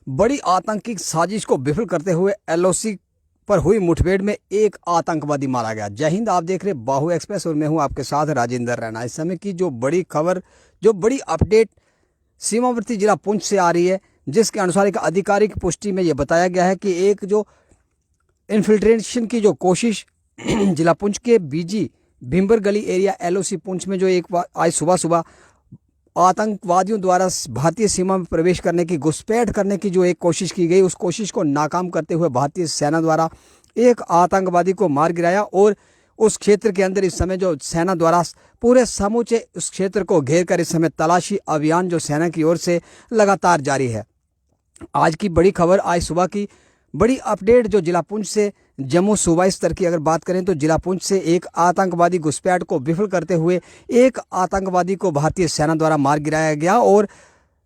बड़ी आतंकी साजिश को विफल करते हुए एलओसी पर हुई मुठभेड़ में एक आतंकवादी मारा गया। जय हिंद, आप देख रहे बाहु एक्सप्रेस और मैं हूं आपके साथ राजेंद्र रैना। इस समय की जो बड़ी खबर, जो बड़ी अपडेट सीमावर्ती जिला पुंछ से आ रही है, जिसके अनुसार एक आधिकारिक पुष्टि में यह बताया गया है कि एक जो इन्फिल्ट्रेशन की जो कोशिश जिला पुंछ के बीजी भिम्बर गली एरिया एलओसी पुंछ में जो एक आज सुबह सुबह आतंकवादियों द्वारा भारतीय सीमा में प्रवेश करने की, घुसपैठ करने की जो एक कोशिश की गई, उस कोशिश को नाकाम करते हुए भारतीय सेना द्वारा एक आतंकवादी को मार गिराया। और उस क्षेत्र के अंदर इस समय जो सेना द्वारा पूरे समूचे उस क्षेत्र को घेर कर इस समय तलाशी अभियान जो सेना की ओर से लगातार जारी है। आज की बड़ी खबर, आज सुबह की बड़ी अपडेट जो जिला पुंछ से जम्मू सूबाई स्तर की अगर बात करें तो जिला पुंछ से एक आतंकवादी घुसपैठ को विफल करते हुए एक आतंकवादी को भारतीय सेना द्वारा मार गिराया गया। और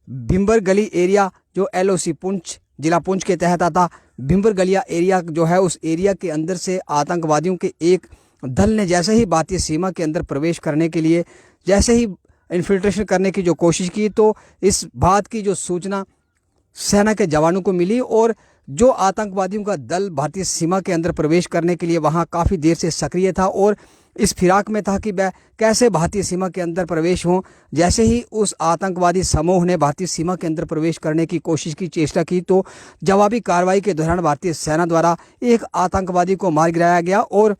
भिम्बर गली एरिया जो एलओसी पुंछ जिला पुंछ के तहत आता भिम्बर गलिया एरिया जो है, उस एरिया के अंदर से आतंकवादियों के एक दल ने जैसे ही भारतीय सीमा के अंदर प्रवेश करने के लिए, जैसे ही इन्फिल्ट्रेशन करने की जो कोशिश की, तो इस बात की जो सूचना सेना के जवानों को मिली और जो आतंकवादियों का दल भारतीय सीमा के अंदर प्रवेश करने के लिए वहां काफ़ी देर से सक्रिय था और इस फिराक में था कि वह कैसे भारतीय सीमा के अंदर प्रवेश हों। जैसे ही उस आतंकवादी समूह ने भारतीय सीमा के अंदर प्रवेश करने की कोशिश की, चेष्टा की, तो जवाबी कार्रवाई के दौरान भारतीय सेना द्वारा एक आतंकवादी को मार गिराया गया। और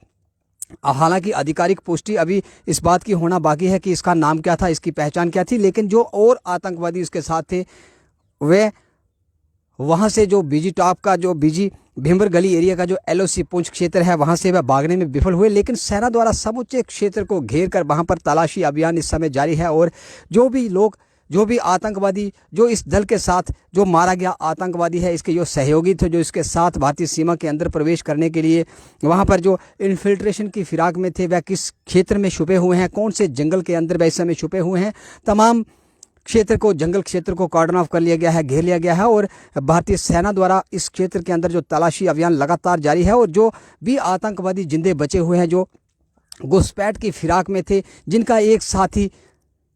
हालांकि आधिकारिक पुष्टि अभी इस बात की होना बाकी है कि इसका नाम क्या था, इसकी पहचान क्या थी, लेकिन जो और आतंकवादी उसके साथ थे वे वहां से जो बीजी टॉप का जो बीजी भिम्बर गली एरिया का जो एलओसी पुंछ क्षेत्र है, वहां से वह भागने में विफल हुए। लेकिन सेना द्वारा समूचे क्षेत्र को घेर कर वहां पर तलाशी अभियान इस समय जारी है। और जो भी लोग, जो भी आतंकवादी जो इस दल के साथ जो मारा गया आतंकवादी है, इसके जो सहयोगी थे, जो इसके साथ भारतीय सीमा के अंदर प्रवेश करने के लिए वहां पर जो इन्फिल्ट्रेशन की फिराक में थे, वह किस क्षेत्र में छुपे हुए हैं, कौन से जंगल के अंदर वह इस समय छुपे हुए हैं, तमाम क्षेत्र को, जंगल क्षेत्र को कॉर्डन ऑफ कर लिया गया है, घेर लिया गया है। और भारतीय सेना द्वारा इस क्षेत्र के अंदर जो तलाशी अभियान लगातार जारी है। और जो भी आतंकवादी जिंदे बचे हुए हैं, जो घुसपैठ की फिराक में थे, जिनका एक साथी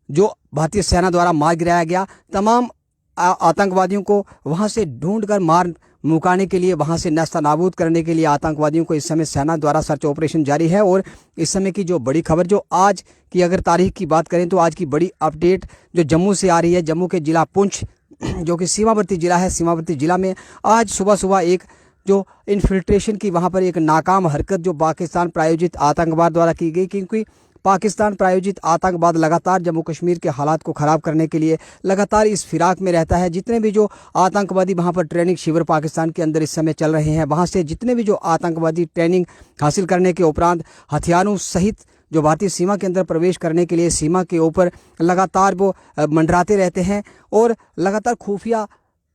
जो भारतीय सेना द्वारा मार गिराया गया, तमाम आतंकवादियों को वहां से ढूंढ कर मार मुकाने के लिए, वहां से नेस्तनाबूद करने के लिए आतंकवादियों को इस समय सेना द्वारा सर्च ऑपरेशन जारी है। और इस समय की जो बड़ी खबर, जो आज की अगर तारीख की बात करें तो आज की बड़ी अपडेट जो जम्मू से आ रही है, जम्मू के जिला पुंछ जो कि सीमावर्ती जिला है, सीमावर्ती जिला में आज सुबह सुबह एक जो इन्फिल्ट्रेशन की वहां पर एक नाकाम हरकत जो पाकिस्तान प्रायोजित आतंकवाद द्वारा की गई, क्योंकि पाकिस्तान प्रायोजित आतंकवाद लगातार जम्मू कश्मीर के हालात को ख़राब करने के लिए लगातार इस फिराक में रहता है। जितने भी जो आतंकवादी वहां पर ट्रेनिंग शिविर पाकिस्तान के अंदर इस समय चल रहे हैं, वहां से जितने भी जो आतंकवादी ट्रेनिंग हासिल करने के उपरांत हथियारों सहित जो भारतीय सीमा के अंदर प्रवेश करने के लिए सीमा के ऊपर लगातार वो मंडराते रहते हैं। और लगातार खुफिया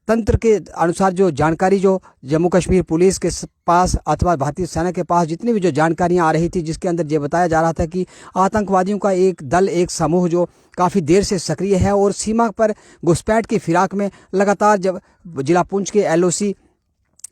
तंत्र के अनुसार जो जानकारी जो जम्मू कश्मीर पुलिस के पास अथवा भारतीय सेना के पास जितनी भी जो जानकारियां आ रही थी, जिसके अंदर ये बताया जा रहा था कि आतंकवादियों का एक दल, एक समूह जो काफ़ी देर से सक्रिय है और सीमा पर घुसपैठ की फिराक में लगातार जब जिला पुंछ के एलओसी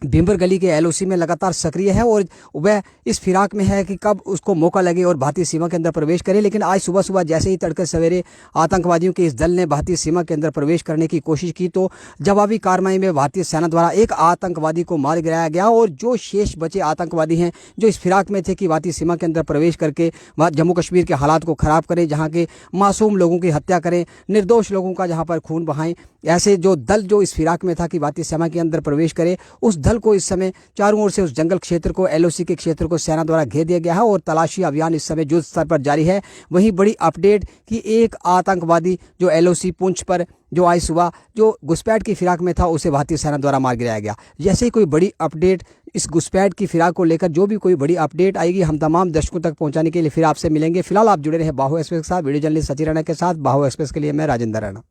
भिम्बर गली के एलओसी में लगातार सक्रिय है और वह इस फिराक में है कि कब उसको मौका लगे और भारतीय सीमा के अंदर प्रवेश करे। लेकिन आज सुबह सुबह जैसे ही तड़के सवेरे आतंकवादियों के इस दल ने भारतीय सीमा के अंदर प्रवेश करने की कोशिश की, तो जवाबी कार्रवाई में भारतीय सेना द्वारा एक आतंकवादी को मार गिराया गया। और जो शेष बचे आतंकवादी हैं, जो इस फिराक में थे कि भारतीय सीमा के अंदर प्रवेश करके जम्मू कश्मीर के हालात को ख़राब करें, जहाँ के मासूम लोगों की हत्या करें, निर्दोष लोगों का जहाँ पर खून बहाएं, ऐसे जो दल जो इस फिराक में था कि भारतीय सेना के अंदर प्रवेश करे, उस दल को इस समय चारों ओर से उस जंगल क्षेत्र को, एलओसी के क्षेत्र को सेना द्वारा घेर दिया गया है और तलाशी अभियान इस समय युद्ध स्तर पर जारी है। वहीं बड़ी अपडेट कि एक आतंकवादी जो एलओसी पुंछ पर जो आज सुबह जो घुसपैठ की फिराक में था, उसे भारतीय सेना द्वारा मार गिराया गया। जैसे ही कोई बड़ी अपडेट इस घुसपैठ की फिराक को लेकर, जो भी कोई बड़ी अपडेट आएगी, हम तमाम दर्शकों तक पहुंचाने के लिए फिर आपसे मिलेंगे। फिलहाल आप जुड़े रहे बाहु एक्सप्रेस के साथ, वीडियो जर्नलिस्ट सचिन रैना के साथ। बाहु एक्सप्रेस के लिए मैं राजेंद्र रैना।